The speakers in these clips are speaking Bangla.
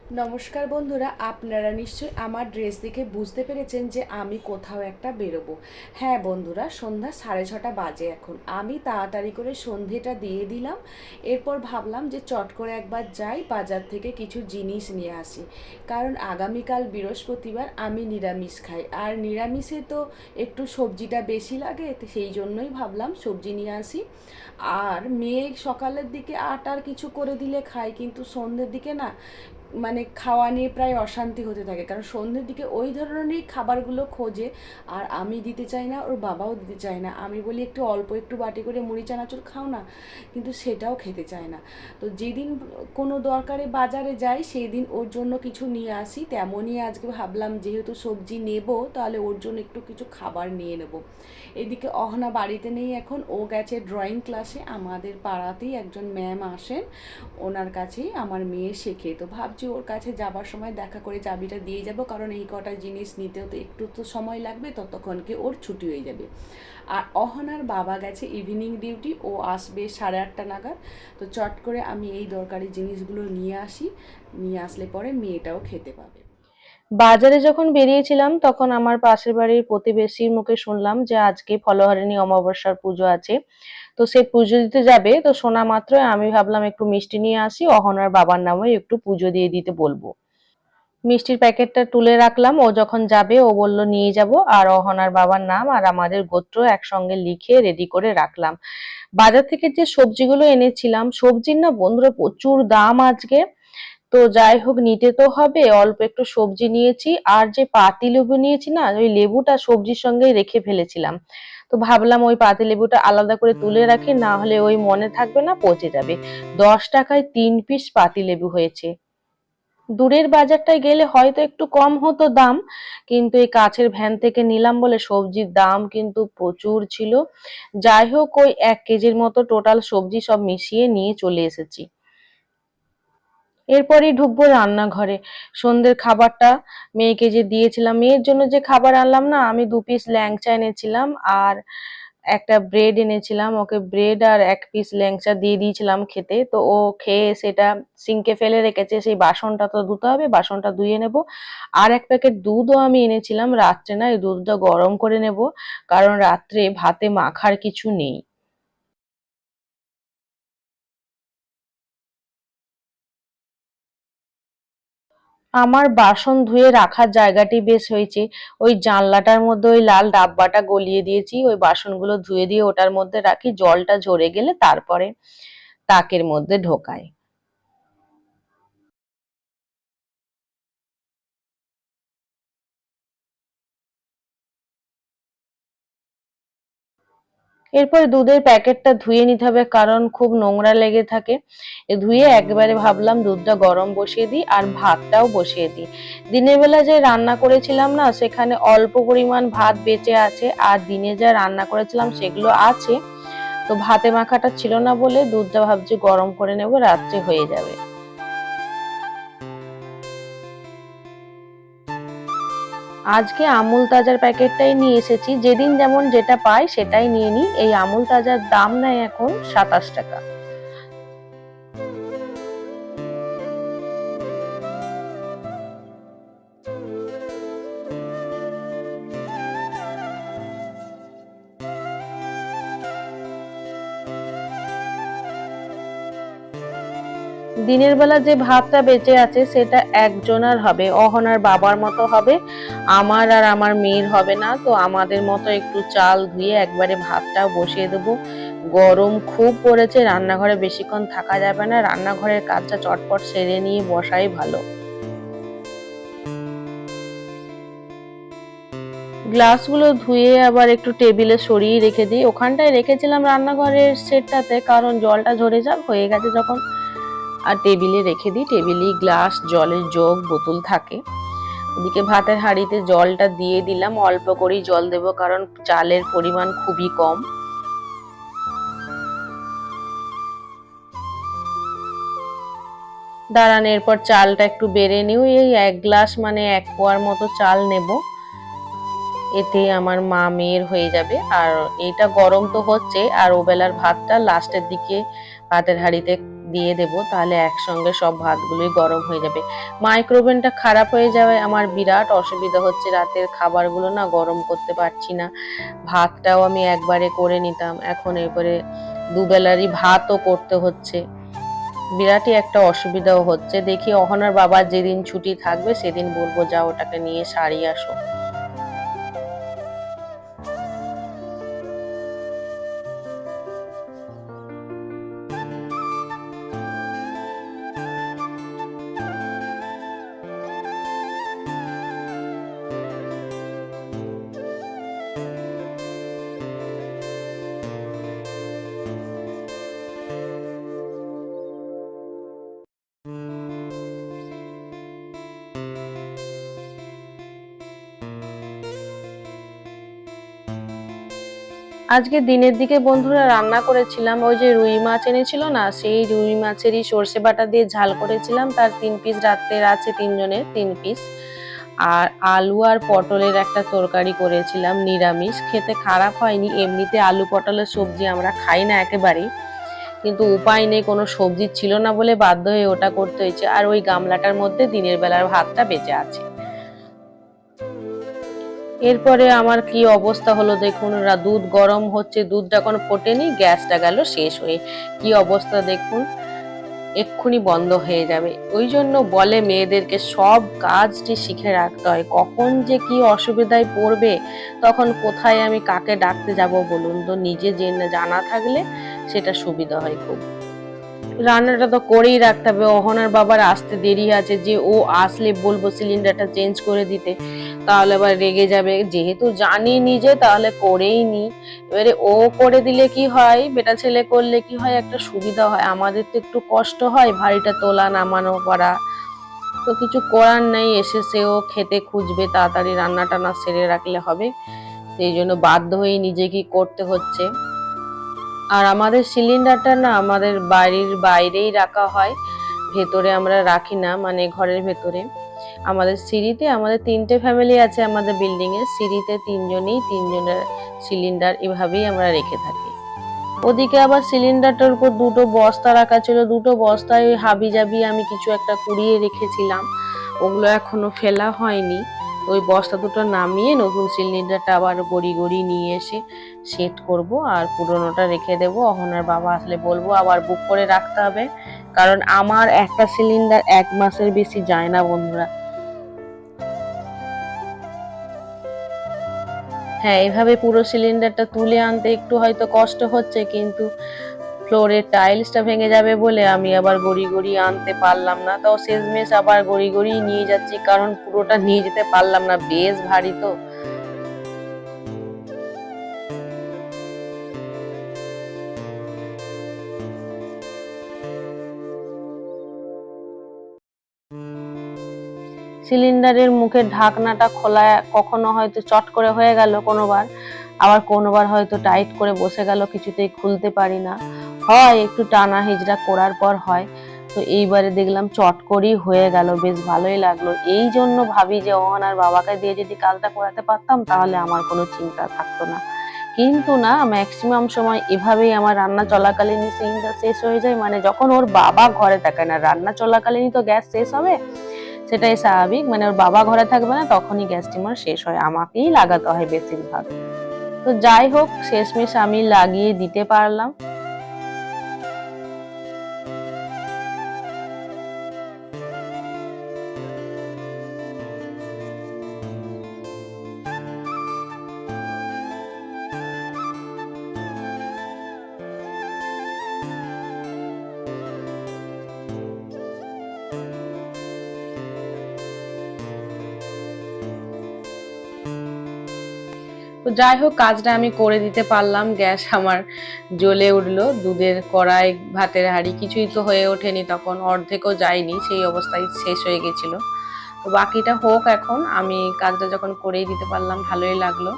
নমস্কার বন্ধুরা, আপনারা নিশ্চয়ই আমার ড্রেস দেখে বুঝতে পেরেছেন যে আমি কোথাও একটা বেরোবো। হ্যাঁ বন্ধুরা, সন্ধ্যা 6:30 বাজে এখন। আমি তাড়াতাড়ি করে সন্ধেটা দিয়ে দিলাম। এরপর ভাবলাম যে চট করে একবার যাই, বাজার থেকে কিছু জিনিস নিয়ে আসি। কারণ আগামীকাল বৃহস্পতিবার, আমি নিরামিষ খাই, আর নিরামিষে তো একটু সবজিটা বেশি লাগে, তো সেই জন্যই ভাবলাম সবজি নিয়ে আসি। আর মেয়ে সকালের দিকে আটার কিছু করে দিলে খাই, কিন্তু সন্ধ্যের দিকে না, মানে খাওয়া নিয়ে প্রায় অশান্তি হতে থাকে, কারণ সন্ধ্যের দিকে ওই ধরনেরই খাবারগুলো খোঁজে। আর আমি দিতে চাই না, ওর বাবাও দিতে চায় না। আমি বলি একটু অল্প একটু বাটি করে মুড়ি চানাচুর খাও না, কিন্তু সেটাও খেতে চায় না। তো যেদিন কোনো দরকারে বাজারে যাই, সেই দিন ওর জন্য কিছু নিয়ে আসি। তেমনই আজকে ভাবলাম যেহেতু সবজি নেব, তাহলে ওর জন্য একটু কিছু খাবার নিয়ে নেব। এদিকে অহনা বাড়িতে নেই এখন, ও গেছে ড্রয়িং ক্লাসে। আমাদের পাড়াতেই একজন ম্যাম আসেন, ওনার কাছেই আমার মেয়ে শেখে। তো ভাবছি ওর কাছে যাবার সময় দেখা করে চাবিটা দিয়ে যাব, কারণ এই কটা জিনিস নিতেও তো একটু তো সময় লাগবে, ততক্ষণকে ওর ছুটি হয়ে যাবে। আর অহনার বাবা গেছে ইভিনিং ডিউটি, ও আসবে 8:30 নাগাদ। তো চট করে আমি এই দরকারি জিনিসগুলো নিয়ে আসি, নিয়ে আসলে পরে মেয়েটাও খেতে পাবে। বাজারে যখন বেরিয়েছিলাম তখন আমার পাশের বাড়ির প্রতিবেশীর মুখে শুনলাম যে আজকে ফলহারিণী অমাবস্যার পুজো আছে। তো সে পুজো দিতে যাবে, তো শোনা মাত্রই আমি ভাবলাম একটু মিষ্টি নিয়ে আসি, অহনার বাবার নামে একটু পুজো দিয়ে দিতে বলবো। মিষ্টির প্যাকেটটা তুলে রাখলাম, ও যখন যাবে ও বলল নিয়ে যাব, আর অহনার বাবার নাম আর আমাদের গোত্র একসঙ্গে লিখে রেডি করে রাখলাম। বাজার থেকে যে সবজিগুলো এনেছিলাম, সবজির না বন্ধুরা প্রচুর দাম আজকে। তো যাই হোক, নিতে তো হবে, অল্প একটু সবজি নিয়েছি, আর যে পাতি লেবু নিয়েছি না, ওই লেবুটা সবজির সঙ্গেই রেখে ফেলেছিলাম। তো ভাবলাম ওই পাতি লেবুটা আলাদা করে তুলে রাখি, না হলে ওই মনে থাকবে না, পচে যাবে। 10 টাকায় 3 পিস পাতি লেবু হয়েছে। দূরের বাজারটায় গেলে হয়তো একটু কম হতো দাম, কিন্তু এই কাছের ভ্যান থেকে নিলাম বলে সবজির দাম কিন্তু প্রচুর ছিল। যাই হোক, ওই 1 কেজির মতো টোটাল সবজি সব মিশিয়ে নিয়ে চলে এসেছি। এরপরই ঢুকবো রান্নাঘরে। সন্ধ্যের খাবারটা মেয়েকে যে দিয়েছিলাম, মেয়ের জন্য যে খাবার আনলাম না, আমি 2 পিস ল্যাংচা এনেছিলাম আর একটা ব্রেড এনেছিলাম। ওকে ব্রেড আর 1 পিস ল্যাংচা দিয়ে দিয়েছিলাম খেতে। তো ও খেয়ে সেটা সিঙ্কে ফেলে রেখেছে, সেই বাসনটা তো ধুতে হবে, বাসনটা ধুয়ে নেব। আর 1 প্যাকেট দুধও আমি এনেছিলাম, রাত্রে না এই দুধটা গরম করে নেব, কারণ রাত্রে ভাতে মাখার কিছু নেই। আমার বাসন ধুয়ে রাখার জায়গাটি বেশ হয়েছে। ওই জানলাটার মধ্যে ওই লাল ডাব্বাটা গলিয়ে দিয়েছি, ওই বাসনগুলো ধুয়ে দিয়ে ওটার মধ্যে রাখি, জলটা ঝরে গেলে তারপরে তাকের মধ্যে ঢোকাই। এরপরে দুধের প্যাকেটটা ধুয়ে নিতে হবে, কারণ খুব নোংরা লেগে থাকে। ধুয়ে একবারে ভাবলাম দুধটা গরম বসিয়ে দিই আর ভাতটাও বসিয়ে দিই। দিনের বেলা যে রান্না করেছিলাম না, সেখানে অল্প পরিমাণ ভাত বেঁচে আছে, আর দিনে যা রান্না করেছিলাম সেগুলো আছে। তো ভাতে মাখাটা ছিল না বলে দুধটা ভাবছি গরম করে নেব, রাত্রে হয়ে যাবে। আজকে আমুল তাজার প্যাকেটটাই নিয়ে এসেছি, যেদিন যেমন যেটা পাই সেটাই নিয়ে নিই। এই আমুল তাজার দাম নেয় এখন 27 টাকা। দিনের বেলা যে ভাতটা বেঁচে আছে সেটা একজনের হবে, অহনার বাবার মতো হবে, আমার আর আমার মেয়ের হবে না। তো আমাদের মতো একটু চাল ধুয়ে একবারে ভাতটাও বসিয়ে দেবো। গরম খুব পড়েছে, রান্নাঘরে বেশিক্ষণ থাকা যাবে না, রান্নাঘরের কাজটা চটপট সেরে নিয়ে বসাই ভালো। গ্লাসগুলো ধুয়ে আবার একটু টেবিলে সরিয়ে রেখে দিই, ওখানটায় রেখেছিলাম রান্নাঘরের সেটটাতে, কারণ জলটা ঝরে যাক, হয়ে গেছে যখন। আর টেবিলে রেখে দিই, টেবিলেই গ্লাস, জলের জগ, বোতল থাকে। ওদিকে ভাতের হাঁড়িতে জলটা দিয়ে দিলাম, অল্প করেই জল দেবো, কারণ চালের পরিমাণ খুবই কম। দাঁড়ান, এরপর চালটা একটু বেড়ে নিও, এই 1 গ্লাস মানে 1 পোয়ার মতো চাল নেব। এতে আমার মা মেয়ের হয়ে যাবে। আর এটা গরম তো হচ্ছে, আর ওবেলার ভাতটা লাস্টের দিকে ভাতের হাঁড়িতে দিয়ে দেব, তাহলে একসঙ্গে সব ভাতগুলোই গরম হয়ে যাবে। মাইক্রোওভেনটা খারাপ হয়ে যাওয়ায় আমার বিরাট অসুবিধা হচ্ছে, রাতের খাবারগুলো না গরম করতে পারছি না। ভাতটাও আমি একবারে করে নিতাম, এখন এবারে দুবেলারই ভাতও করতে হচ্ছে, বিরাটই একটা অসুবিধাও হচ্ছে। দেখি অহনার বাবার যেদিন ছুটি থাকবে সেদিন বলবো যা ওটাকে নিয়ে সারিয়ে আসো। আজকে দিনের দিকে বন্ধুরা রান্না করেছিলাম, ওই যে রুই মাছ এনেছিল না, সেই রুই মাছেরই সর্ষে বাটা দিয়ে ঝাল করেছিলাম, তার 3 পিস রাত্রের আছে, 3 জনের 3 পিস। আর আলু আর পটলের একটা তরকারি করেছিলাম নিরামিষ, খেতে খারাপ হয়নি। এমনিতে আলু পটলের সবজি আমরা খাই না একেবারেই, কিন্তু উপায় নেই, কোনো সবজি ছিল না বলে বাধ্য হয়ে ওটা করতে হয়েছে। আর ওই গামলাটার মধ্যে দিনের বেলার ভাতটা বেঁচে আছে। এরপরে আমার কি অবস্থা হলো দেখুন, দুধ গরম হচ্ছে, দুধটা এখন ফোটেনি, গ্যাসটা গেল শেষ হয়ে, কি অবস্থা দেখুন, এক্ষুনি বন্ধ হয়ে যাবে। ওই জন্য বলে মেয়েদেরকে সব কাজটি শিখে রাখতে হয়, কখন যে কি অসুবিধায় পড়বে, তখন কোথায় আমি কাকে ডাকতে যাব বলুন তো, নিজে জেনে জানা থাকলে সেটা সুবিধা হয় খুব। রান্নাটা তো করেই রাখতে হবে, অহনার বাবার আসতে দেরি আছে, যে ও আসলে বলবো সিলিন্ডারটা চেঞ্জ করে দিতে, তাহলে আবার রেগে যাবে। যেহেতু জানি নিজে, তাহলে করেই নি। এবারে ও করে দিলে কি হয়, বেটা ছেলে করলে কি হয়, একটা সুবিধা হয়, আমাদের তো একটু কষ্ট হয় ভারীটা তোলা নামানো করা, তো কিছু করার নেই, এসে ও খেতে খুঁজবে, তাড়াতাড়ি রান্না টান্না সেরে রাখলে হবে, সেই জন্য বাধ্য হয়ে নিজেকেই করতে হচ্ছে। আর আমাদের সিলিন্ডারটা না আমাদের বাড়ির বাইরেই রাখা হয়, ভেতরে আমরা রাখি না, মানে ঘরের ভেতরে। আমাদের সিঁড়িতে, আমাদের 3টে ফ্যামিলি আছে আমাদের বিল্ডিং এ, সিঁড়িতে 3জনই 3জনের সিলিন্ডার এভাবেই আমরা রেখে থাকি। ওদিকে আবার সিলিন্ডারটার উপর 2টো বস্তা রাখা ছিল, 2টো বস্তায় হাবি জাবি আমি কিছু একটা কুড়িয়ে রেখেছিলাম, ওগুলো এখনো ফেলা হয়নি। ওই বস্তা দুটো নামিয়ে নতুন সিলিন্ডারটা আবার গড়ি গড়ি নিয়ে এসে সেট করব, আর পুরোনোটা রেখে দেবো। অহনার বাবা আসলে বলবো আবার বুক করে রাখতে হবে, কারণ আমার একটা সিলিন্ডার 1 মাসের বেশি যায় না বন্ধুরা। হ্যাঁ, এভাবে পুরো সিলিন্ডারটা তুলে আনতে একটু হয়তো কষ্ট হচ্ছে, কিন্তু ফ্লোরের টাইলসটা ভেঙে যাবে বলে আমি আবার গড়ি গড়ি আনতে পারলাম না, তাও শেষমেশ আবার গড়ি গড়ি নিয়ে যাচ্ছি, কারণ পুরোটা নিয়ে যেতে পারলাম না, বেশ ভারী তো। সিলিন্ডারের মুখের ঢাকনাটা খোলা কখনো হয়তো চট করে হয়ে গেল কোনোবার, আবার কোনোবার হয়তো টাইট করে বসে গেল, কিছুতেই খুলতে পারি না, হয় একটু টানা হিজড়া করার পর হয়। তো এইবারে দেখলাম চট করেই হয়ে গেল, বেশ ভালোই লাগলো। এই জন্য ভাবি যে অহনার বাবাকে দিয়ে যদি কাজটা করাতে পারতাম তাহলে আমার কোনো চিন্তা থাকতো না, কিন্তু না, ম্যাক্সিমাম সময় এভাবেই আমার রান্না চলাকালীনই সিলিন্ডার শেষ হয়ে যায়, মানে যখন ওর বাবা ঘরে থাকে না, রান্না চলাকালীনই তো গ্যাস শেষ হবে, সেটাই স্বাভাবিক, মানে ওর বাবা ঘরে থাকবে না তখনই গ্যাস স্টিমার শেষ হয়, আমাকেই লাগাতে হয় বেশিরভাগ। তো যাই হোক, শেষমেশ আমি লাগিয়ে দিতে পারলাম। তো যাই হোক, কাজটা আমি করে দিতে পারলাম, গ্যাস আমার জ্বলে উঠলো, দুধের কড়াই ভাতের হাঁড়ি কিছুই তো হয়ে ওঠেনি, তখন অর্ধেকও যায়নি, সেই অবস্থায় শেষ হয়ে গেছিল। তো বাকিটা হোক, এখন আমি কাজটা যখন করেই দিতে পারলাম ভালোই লাগলো।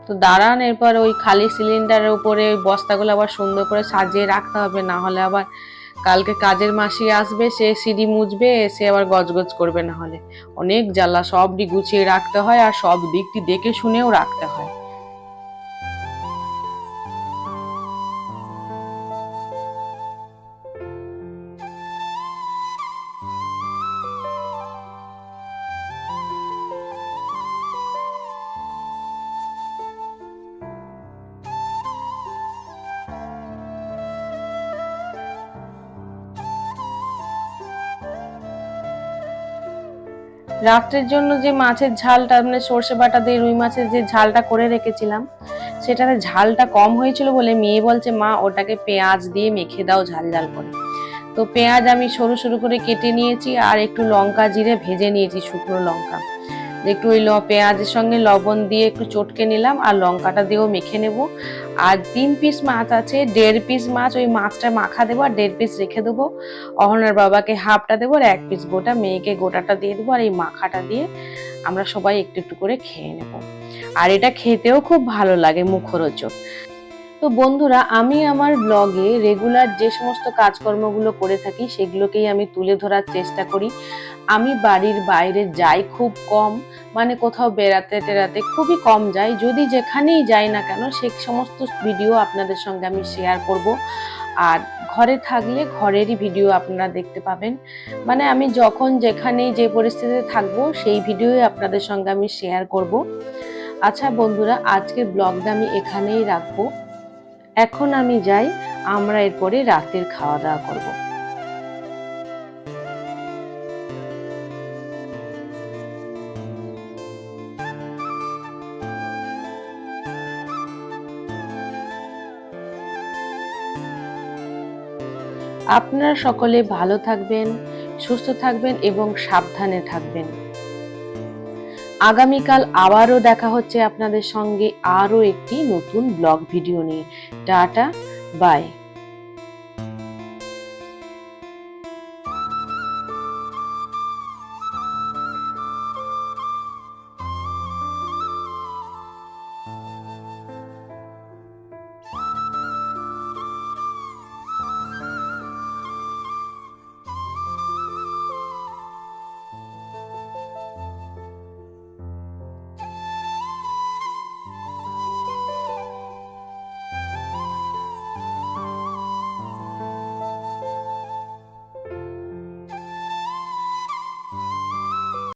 তো দাঁড়ান, এরপর ওই খালি সিলিন্ডারের উপরে ওই বস্তাগুলো আবার সুন্দর করে সাজিয়ে রাখতে হবে, না হলে আবার কালকে কাজের মাসি আসবে, সে সিঁড়ি মুছবে, সে আবার গজগজ করবে, না হলে অনেক জ্বালা, সবটি গুছিয়ে রাখতে হয় আর সব দিকটি দেখে শুনেও রাখতে হয়। রাত্রের জন্য যে মাছের ঝালটা মানে সর্ষে বাটা দিয়ে রুই মাছের যে ঝালটা করে রেখেছিলাম, সেটাতে ঝালটা কম হয়েছিল বলে মেয়ে বলছে মা ওটাকে পেঁয়াজ দিয়ে মেখে দাও ঝাল ঝাল করে। তো পেঁয়াজ আমি সরু সরু করে কেটে নিয়েছি আর একটু লঙ্কা জিরে ভেজে নিয়েছি, শুকনো লঙ্কা একটু ওই পেঁয়াজের সঙ্গে লবণ দিয়ে একটু চটকে নিলাম আর লঙ্কাটা দিয়েও মেখে নেব। আর 3 পিস মাছ আছে, 1.5 পিস মাছ, ওই মাছটা মাখা দেবো আর 1.5 পিস রেখে দেবো। অহনার বাবাকে হাফটা দেবো আর 1 পিস গোটা, মেয়েকে গোটাটা দিয়ে দেবো। আর এই মাখাটা দিয়ে আমরা সবাই একটু একটু করে খেয়ে নেব। আর এটা খেতেও খুব ভালো লাগে, মুখরোচক। তো বন্ধুরা, আমি আমার ব্লগে রেগুলার যে সমস্ত কাজকর্মগুলো করে থাকি সেগুলোকেই আমি তুলে ধরার চেষ্টা করি। আমি বাড়ির বাইরে যাই খুব কম, মানে কোথাও বেড়াতে টেরাতে খুবই কম যাই। যদি যেখানেই যাই না কেন সে সমস্ত ভিডিও আপনাদের সঙ্গে আমি শেয়ার করব। আর ঘরে থাকলে ঘরেরই ভিডিও আপনারা দেখতে পাবেন। মানে আমি যখন যেখানে যে পরিস্থিতিতে থাকবো সেই ভিডিওই আপনাদের সঙ্গে আমি শেয়ার করব। আচ্ছা বন্ধুরা, আজকের ব্লগটা আমি এখানেই রাখবো। এখন আমি যাই, আমরা এরপরে রাতের খাওয়া দাওয়া করব। আপনারা সকলে ভালো থাকবেন, সুস্থ থাকবেন এবং সাবধানে থাকবেন। আগামীকাল আবারও দেখা হচ্ছে আপনাদের সঙ্গে আরো একটি নতুন ব্লগ ভিডিও নিয়ে। Tata, by.